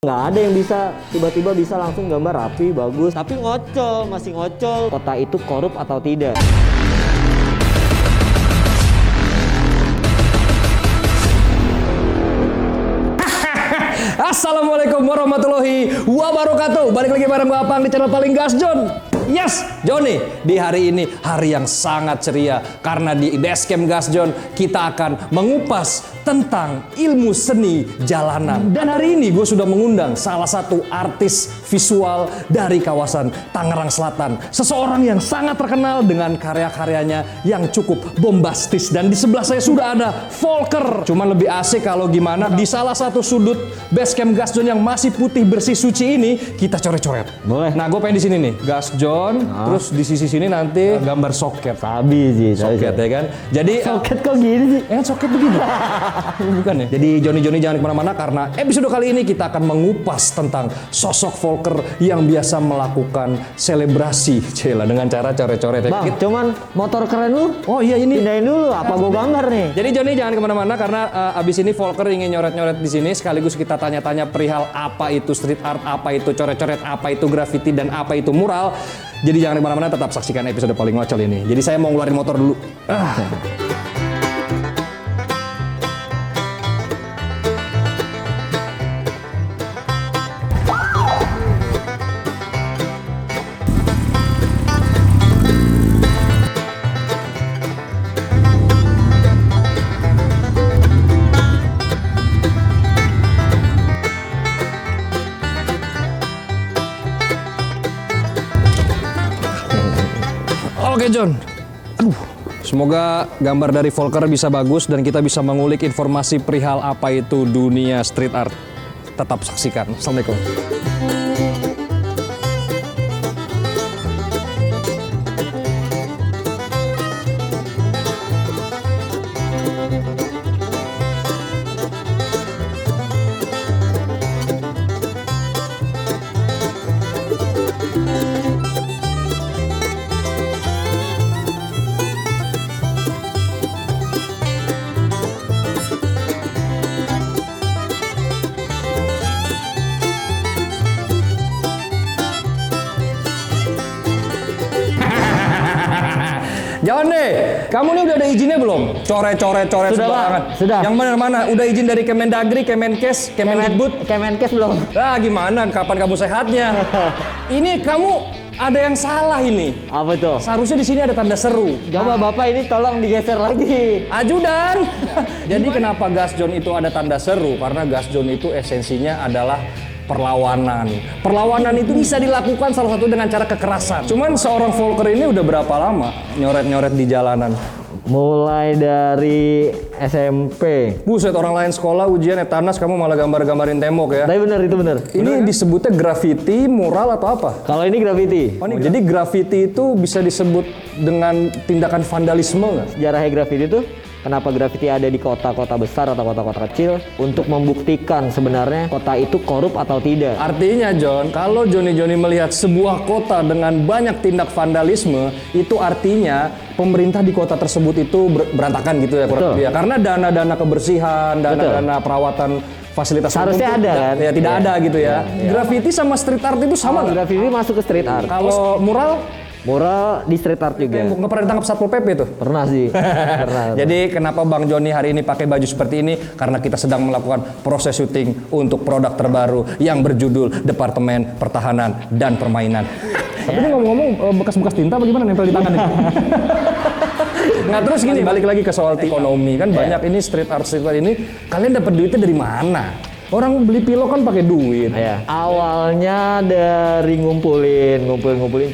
Nggak ada yang bisa tiba-tiba bisa langsung gambar rapi, bagus. Tapi ngocol, masih ngocol. Kota itu korup atau tidak? Assalamualaikum warahmatullahi wabarakatuh. Balik lagi bareng gue Apang di channel paling gas John. Yes, Johnny. Di hari ini hari yang sangat ceria karena di Basecamp Gas John kita akan mengupas tentang ilmu seni jalanan. Dan hari ini gue sudah mengundang salah satu artis visual dari kawasan Tangerang Selatan. Seseorang yang sangat terkenal dengan karya-karyanya yang cukup bombastis. Dan di sebelah saya sudah ada Volker. Cuman lebih asik kalau gimana di salah satu sudut Basecamp Gas John yang masih putih bersih suci ini kita coret-coret. Boleh. Nah, gue pengen di sini nih, Gas John, terus di sisi sini nanti gambar soket. Sabi sih. Soket ya kan. Jadi Soket kok gini sih? soket begini. Bukan ya. Jadi Johnny jangan kemana-mana karena episode kali ini kita akan mengupas tentang sosok Volker yang biasa melakukan selebrasi, cila dengan cara coret-coret. Bang, cuman motor keren lu. Oh iya ini. Pindahin dulu, apa gua gambar nih? Jadi Johnny jangan kemana-mana karena abis ini Volker ingin nyoret-nyoret di sini sekaligus kita tanya-tanya perihal apa itu street art, apa itu coret-coret, apa itu graffiti dan apa itu mural. Jadi jangan kemana-mana, tetap saksikan episode paling ngocol ini. Jadi saya mau ngeluarin motor dulu. Oke John, semoga gambar dari Volker bisa bagus dan kita bisa mengulik informasi perihal apa itu dunia street art. Tetap saksikan. Assalamualaikum. Johnny, kamu nih udah ada izinnya belum? Coret-coret Sudah, sembarangan. Pak. Sudah. Yang mana? Udah izin dari Kemendagri, Kemenkes, Kemendikbud? Kemenkes belum? Ah, gimana? Kapan kamu sehatnya? Ini kamu ada yang salah ini. Apa tuh? Seharusnya di sini ada tanda seru. Coba Bapak ini tolong digeser lagi. Ajudan. Jadi kenapa Gas John itu ada tanda seru? Karena Gas John itu esensinya adalah perlawanan. Perlawanan itu bisa dilakukan salah satu dengan cara kekerasan. Cuman seorang Volker ini udah berapa lama nyoret-nyoret di jalanan? Mulai dari SMP. Buset, orang lain sekolah ujian Etanas kamu malah gambar-gambarin tembok ya. Tapi bener, itu bener. Ini disebutnya graffiti, mural atau apa? Kalau ini graffiti. Jadi graffiti itu bisa disebut dengan tindakan vandalisme nggak? Sejarahnya graffiti itu kenapa graffiti ada di kota-kota besar atau kota-kota kecil untuk membuktikan sebenarnya kota itu korup atau tidak. Artinya John, kalau Johnny melihat sebuah kota dengan banyak tindak vandalisme, itu artinya pemerintah di kota tersebut itu berantakan gitu ya kurang lebih ya. Karena dana-dana kebersihan, dana-dana perawatan fasilitas Harusnya umum ada kan? Ya tidak ada gitu ya. Graffiti sama street art itu sama nggak? Graffiti masuk ke street art. Kalau mural? Mural di street art juga. Nggak pernah ditangkap Satpol PP tuh? Pernah sih. Pernah. Jadi kenapa Bang Johnny hari ini pakai baju seperti ini? Karena kita sedang melakukan proses syuting untuk produk terbaru yang berjudul Departemen Pertahanan dan Permainan. Tapi ini ngomong-ngomong bekas-bekas tinta bagaimana nempel di tangan ini? Nah terus gini, balik lagi ke soal ekonomi kan banyak ini street art ini. Kalian dapat duitnya dari mana? Orang beli pilok kan pakai duit. Ya. Awalnya dari ngumpulin,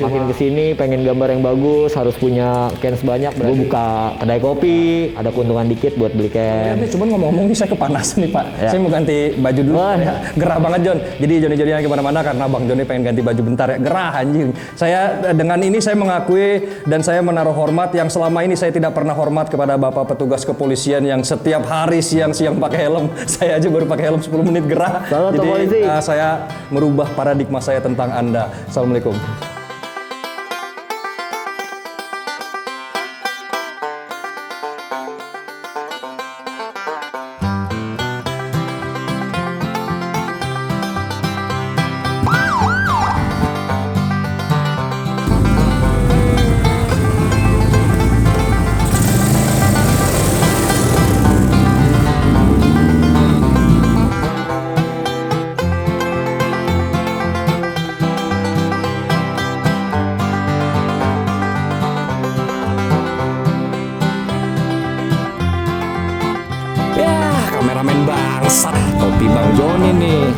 makin kesini pengen gambar yang bagus, harus punya cans banyak. Gue buka kedai kopi, ada keuntungan dikit buat beli Ya, cans. cuman ngomong-ngomong nih saya kepanasan nih Pak. Ya. Saya mau ganti baju dulu. Oh, Ya. Gerah banget John. Jadi Johnny jangan kemana-mana karena Bang Johnny pengen ganti baju bentar ya. Gerah anjing. Saya dengan ini saya mengakui dan saya menaruh hormat yang selama ini saya tidak pernah hormat kepada Bapak petugas kepolisian yang setiap hari siang-siang pakai helm. Saya aja baru pakai helm 10 menit gerah. Selamat Jadi polisi. saya merubah paradigma saya tentang Anda. Assalamualaikum.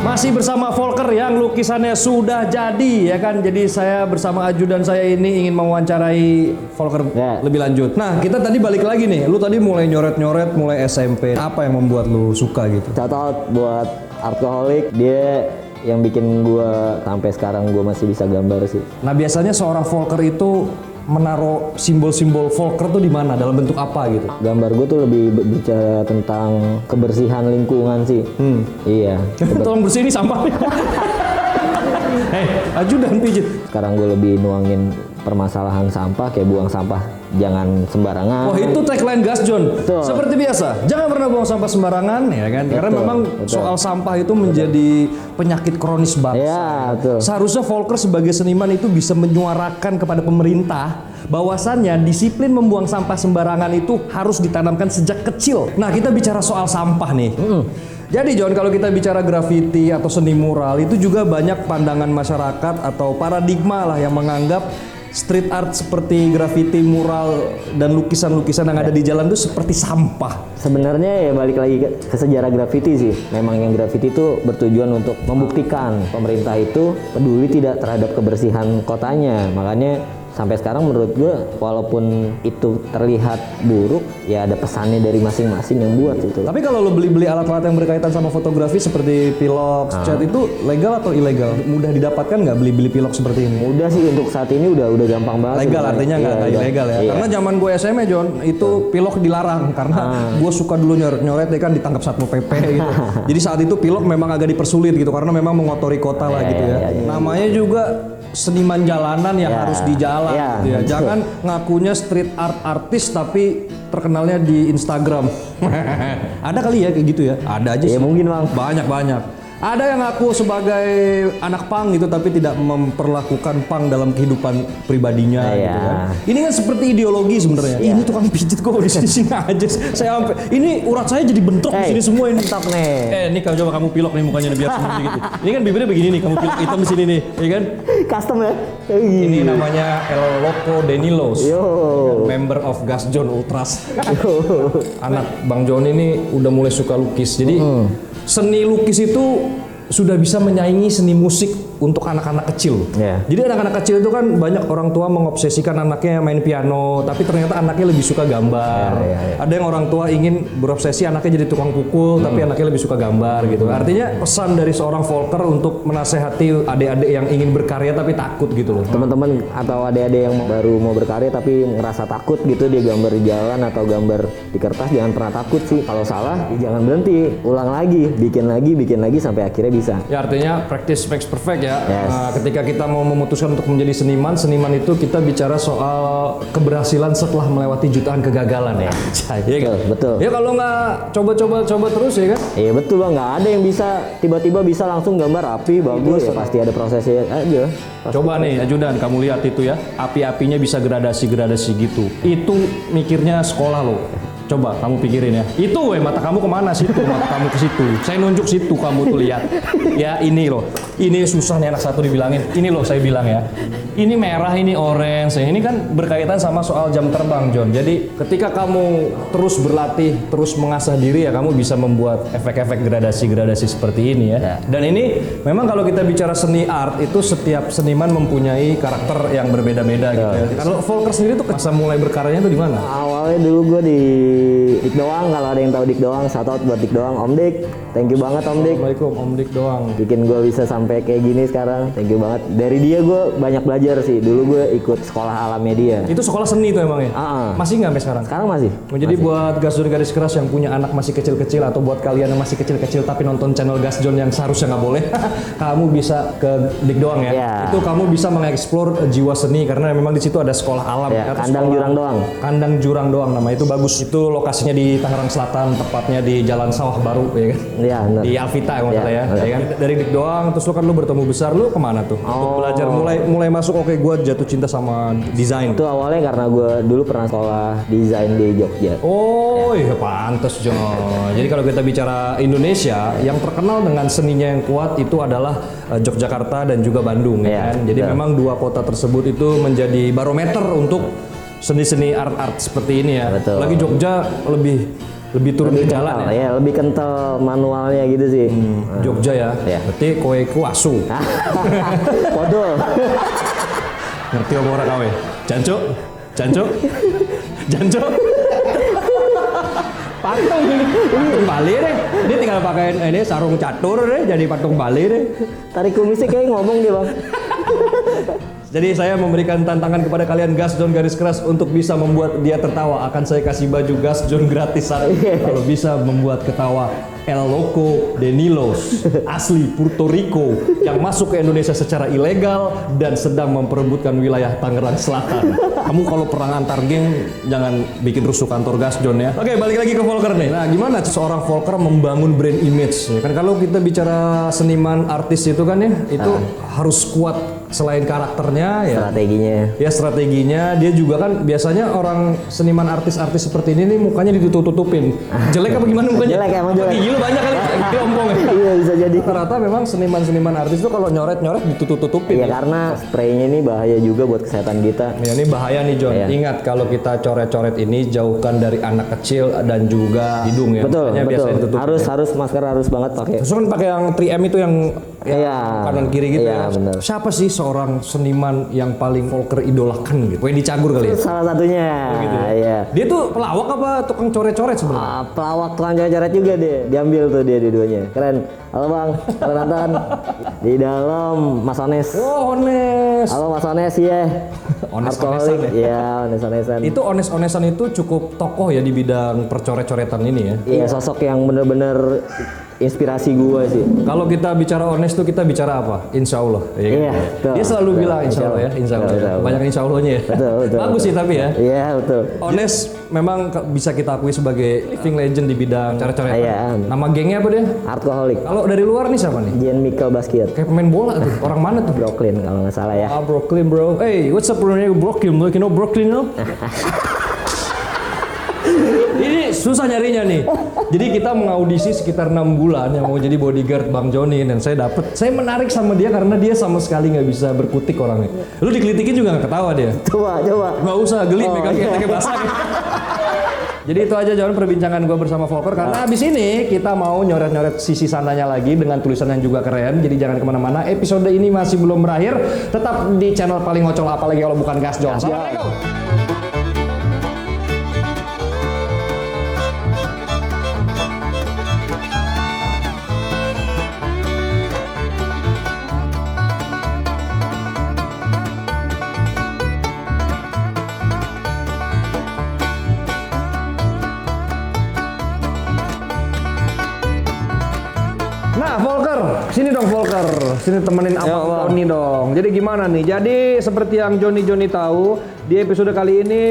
Masih bersama Volker yang lukisannya sudah jadi ya kan. Jadi saya bersama ajudan saya ini ingin mewawancarai Volker lebih lanjut. Nah, kita tadi balik lagi nih. Lu tadi mulai nyoret-nyoret mulai SMP. Apa yang membuat lu suka gitu? Shout out buat Artaholic, dia yang bikin gua sampai sekarang gua masih bisa gambar sih. Nah, biasanya seorang Volker itu menaruh simbol-simbol Volker tuh di mana? Dalam bentuk apa gitu? Gambar gue tuh lebih bicara tentang kebersihan lingkungan sih. Iya. Tolong bersih ini sampah. Ajudan pijit. Sekarang gue lebih nuangin permasalahan sampah, kayak buang sampah jangan sembarangan. Oh, itu tagline Gas John. Betul. Seperti biasa, jangan pernah buang sampah sembarangan ya kan. Karena memang soal sampah itu menjadi penyakit kronis bangsa. Iya, betul. Seharusnya Volker sebagai seniman itu bisa menyuarakan kepada pemerintah bahwasannya disiplin membuang sampah sembarangan itu harus ditanamkan sejak kecil. Nah, kita bicara soal sampah nih. Jadi John, kalau kita bicara graffiti atau seni mural itu juga banyak pandangan masyarakat atau paradigma lah yang menganggap street art seperti graffiti, mural, dan lukisan-lukisan yang ada di jalan itu seperti sampah. Sebenarnya ya balik lagi ke sejarah graffiti sih. Memang yang graffiti itu bertujuan untuk membuktikan pemerintah itu peduli tidak terhadap kebersihan kotanya. Makanya sampai sekarang menurut gue walaupun itu terlihat buruk, ya ada pesannya dari masing-masing yang buat gitu. Tapi kalau lo beli-beli alat-alat yang berkaitan sama fotografi seperti pilok, cat itu legal atau ilegal? Mudah didapatkan nggak beli-beli pilok seperti ini? Udah sih, untuk saat ini udah gampang banget. Legal artinya nggak ilegal ya? Iya. Karena zaman gue SMA John, itu pilok dilarang karena gue suka dulu nyoret-nyoret ya kan, ditangkap Satpol PP gitu. Jadi saat itu pilok memang agak dipersulit gitu karena memang mengotori kota lah gitu ya. Namanya juga seniman jalanan yang harus di jalan gitu ya. Jangan ngakunya street art artis tapi terkenalnya di Instagram. Ada kali ya kayak gitu ya? Ada aja sih. Ya mungkin Bang. Banyak. Ada yang ngaku sebagai anak punk gitu tapi tidak memperlakukan punk dalam kehidupan pribadinya gitu kan. Ini kan seperti ideologi sebenarnya. Ini tukang pijit kok di sini aja. Saya sampai ini urat saya jadi bentrok di sini semua ini. Bentrok nih. Ini kalau coba kamu pilok nih mukanya biar semua gitu. Ini kan bibirnya begini nih, kamu pilok hitam di sini nih, ya kan? Custom ya. Ini namanya El Loco Denilos. Yo. Member of Gas John Ultras. Anak Bang John ini udah mulai suka lukis. Jadi seni lukis itu sudah bisa menyaingi seni musik untuk anak-anak kecil. Jadi anak-anak kecil itu kan banyak orang tua mengobsesikan anaknya main piano, tapi ternyata anaknya lebih suka gambar. Ada yang orang tua ingin berobsesi anaknya jadi tukang pukul, tapi anaknya lebih suka gambar gitu. Artinya pesan dari seorang Volker untuk menasehati adik-adik yang ingin berkarya tapi takut gitu loh. Teman-teman atau adik-adik yang baru mau berkarya tapi ngerasa takut gitu, dia gambar di jalan atau gambar di kertas, jangan pernah takut sih. Kalau salah, ya jangan berhenti, ulang lagi, bikin lagi sampai akhirnya bisa. Ya artinya practice makes perfect ya. Ketika kita mau memutuskan untuk menjadi seniman itu kita bicara soal keberhasilan setelah melewati jutaan kegagalan ya. Betul. Ya kalau nggak coba terus ya kan? Iya betul Bang, nggak ada yang bisa tiba-tiba bisa langsung gambar rapi bagus ya, pasti ada prosesnya aja. Coba nih ajudan, kamu lihat itu ya, api-apinya bisa gradasi gitu. Itu mikirnya sekolah loh. Coba kamu pikirin ya. Itu mata kamu kemana situ? Mata kamu ke situ. Saya nunjuk situ, kamu tuh lihat. Ya ini loh. Ini susah nih anak satu dibilangin. Ini loh saya bilang ya. Ini merah, ini orange. Ini kan berkaitan sama soal jam terbang, John. Jadi ketika kamu terus berlatih, terus mengasah diri ya, kamu bisa membuat efek-efek gradasi seperti ini ya. Dan ini memang kalau kita bicara seni art itu setiap seniman mempunyai karakter yang berbeda-beda gitu ya. Kalau Volker sendiri tuh masa mulai berkaryanya tuh di mana? Awalnya dulu gue di Dik Doang, kalau ada yang tahu Dik Doang, shout out buat Dik Doang, Om Dik. Thank you banget Om Dik. Assalamualaikum Om Dik Doang. Bikin gue bisa sampai kayak gini sekarang. Thank you banget. Dari dia gue banyak belajar sih. Dulu gue ikut sekolah alamnya dia. Itu sekolah seni tuh emang ya? Masih nggak sampai sekarang? Sekarang masih. Jadi buat Gas John garis keras yang punya anak masih kecil-kecil atau buat kalian yang masih kecil-kecil tapi nonton channel Gas John yang seharusnya nggak boleh, kamu bisa ke Dik Doang ya. Itu kamu bisa mengeksplor jiwa seni karena memang di situ ada sekolah alam. Kandang Jurang Doang. Kandang Jurang Doang nama itu bagus. Itu lokasinya di Tangerang Selatan, tepatnya di Jalan Sawah Baru ya kan? Iya benar. Di Alvita ya kan? Dari Dik Doang, terus lu kan bertemu besar, lu kemana tuh? Untuk belajar mulai masuk gue jatuh cinta sama desain. Itu awalnya karena gue dulu pernah sekolah desain di Jogja. Iya pantes John. Jadi kalau kita bicara Indonesia, yang terkenal dengan seninya yang kuat itu adalah Yogyakarta dan juga Bandung ya kan? Jadi memang dua kota tersebut itu menjadi barometer untuk seni-seni art seperti ini ya. Lagi Jogja lebih Lebih turun ke jalan kental, ya lebih kental manualnya gitu sih. Jogja ya. Ya. Berarti kowe ku asu. Podol. Ngerti apa ora kowe? Jancuk. Patung Bali deh. Dia tinggal pakai ini sarung catur deh, jadi patung Bali deh. Tarik kumisnya kayak ngomong dia bang. Jadi saya memberikan tantangan kepada kalian Gas John garis keras untuk bisa membuat dia tertawa. Akan saya kasih baju Gas John gratisan kalau bisa membuat ketawa El Loco de Nilos, asli Puerto Rico yang masuk ke Indonesia secara ilegal dan sedang memperebutkan wilayah Tangerang Selatan. Kamu kalau perang antar geng jangan bikin rusuh kantor Gas John ya. Oke, balik lagi ke Volker nih. Nah, gimana seorang Volker membangun brand image? Ya kan kalau kita bicara seniman artis itu kan ya, itu harus kuat selain karakternya ya. Strateginya dia juga kan biasanya orang seniman artis-artis seperti ini nih mukanya ditutup-tutupin. Jelek apa gimana mukanya? Jelek emang jelek. Gigi lu banyak kali, ompong ya. Iya bisa jadi. Rata-rata memang seniman-seniman artis itu kalau nyoret-nyoret ditutup-tutupin. Iya karena spraynya ini bahaya juga buat kesehatan kita. Ya, ini bahaya nih John. Iya. Ingat kalau kita coret-coret ini jauhkan dari anak kecil dan juga hidung ya. Betul, Makanya betul. biasanya ditutupin. Harus masker harus banget pakai. Terus kan pakai yang 3M itu yang Iya. kanan kiri gitu Iya, ya. benar. Siapa sih seorang seniman yang paling Volker idolakan gitu? Wendy Cagur kali ya? Salah satunya. Iya. Dia tuh pelawak apa tukang coret-coret sebenarnya? Pelawak tukang coret juga dia. Diambil tuh dia dua-duanya. Keren. Halo bang, halo nonton. Di dalam Mas Ones. Oh, Ones. Halo Mas Ones ya. Ones-onesan ya? Iya, Ones-onesan. Itu Ones-onesan itu cukup tokoh ya di bidang percoret-coretan ini ya. Iya, sosok yang bener-bener inspirasi gue sih. Kalau kita bicara Ones tuh kita bicara apa? Insya Allah. Ya kan? Iya, betul. Dia selalu Betul. bilang Insya Allah ya. Insya Allah. Betul, Ya. betul. Banyak Insya Allahnya ya. Betul. Bagus sih tapi ya. Iya, betul. Ones memang bisa kita akui sebagai living legend di bidang coret-coretan. Iya. Nama gengnya apa dia? Artkoholik. Kalau dari luar nih siapa nih? Jean Michael Basquiat. Kayak pemain bola tuh. Orang mana tuh? Brooklyn kalau nggak salah ya. Ah, Brooklyn bro. Hey, what's up bro? Brooklyn, bro. You know Brooklyn no? Ini susah nyarinya nih. Jadi kita mengaudisi sekitar 6 bulan yang mau jadi bodyguard Bang Joni dan saya menarik sama dia karena dia sama sekali nggak bisa berkutik orangnya. Lu dikelitikin juga nggak ketawa dia. Coba. Nggak usah geli megang iya. ketek basah. Jadi itu aja John perbincangan gue bersama Volker karena abis ini kita mau nyoret-nyoret sisi sananya lagi dengan tulisan yang juga keren. Jadi jangan kemana-mana. Episode ini masih belum berakhir. Tetap di channel paling ngocol apalagi kalau bukan Gas John. Assalamualaikum. Nah, Volker, sini dong Volker, sini temenin Abang Joni dong. Jadi gimana nih? Jadi seperti yang Joni tahu, di episode kali ini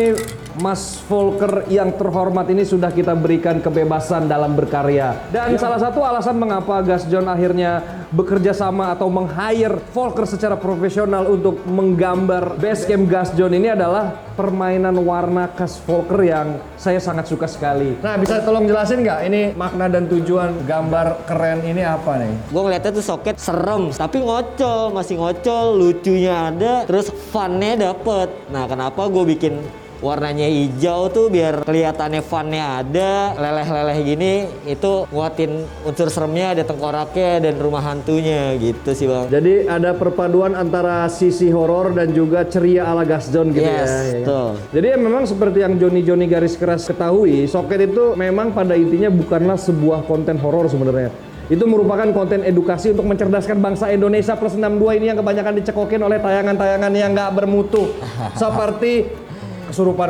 Mas Volker yang terhormat ini sudah kita berikan kebebasan dalam berkarya. Dan salah satu alasan mengapa Gas John akhirnya bekerja sama atau meng-hire Volker secara profesional untuk menggambar Basecamp Gas John ini adalah permainan warna khas Volker yang saya sangat suka sekali. Nah, bisa tolong jelasin nggak ini makna dan tujuan gambar keren ini apa nih? Gue ngeliatnya tuh soket serem, tapi ngocol, masih ngocol, lucunya ada, terus funnya dapet. Nah, kenapa gue bikin warnanya hijau tuh biar kelihatannya funnya ada, leleh-leleh gini, itu nguatin unsur seremnya, ada tengkoraknya dan rumah hantunya gitu sih bang. Jadi ada perpaduan antara sisi horor dan juga ceria ala Gas John gitu Yes, ya. betul. Jadi memang seperti yang Joni garis keras ketahui, soket itu memang pada intinya bukanlah sebuah konten horor sebenarnya. Itu merupakan konten edukasi untuk mencerdaskan bangsa Indonesia plus 62 ini yang kebanyakan dicekokin oleh tayangan-tayangan yang nggak bermutu. Seperti kesurupan.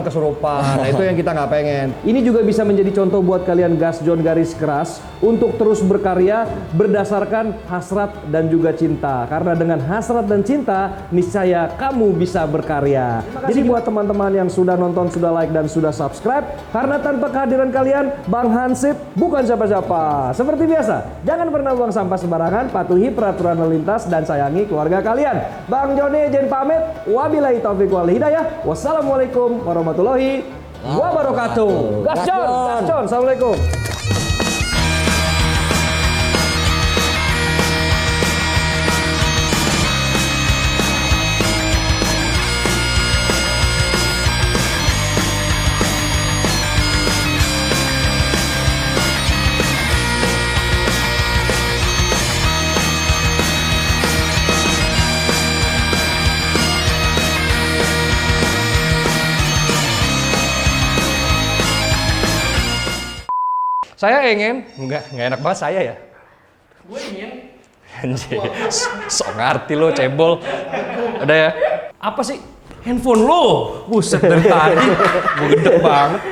Nah, itu yang kita nggak pengen. Ini juga bisa menjadi contoh buat kalian Gas John garis keras untuk terus berkarya berdasarkan hasrat dan juga cinta. Karena dengan hasrat dan cinta, niscaya kamu bisa berkarya. Jadi buat teman-teman yang sudah nonton, sudah like dan sudah subscribe, karena tanpa kehadiran kalian, Bang Hansip bukan siapa-siapa. Seperti biasa, jangan pernah buang sampah sembarangan, patuhi peraturan lalu lintas dan sayangi keluarga kalian. Bang Joni izin pamit. Wabillahi taufiq wal hidayah. Wassalamualaikum warahmatullahi wabarakatuh. Gas John. Assalamualaikum. Saya ingin, nggak enak banget saya ya. Gue ingin. Anjir, sok ngerti lo, cebol. Udah ya. Apa sih? Handphone lo. Buset dari tadi. Gue gede banget.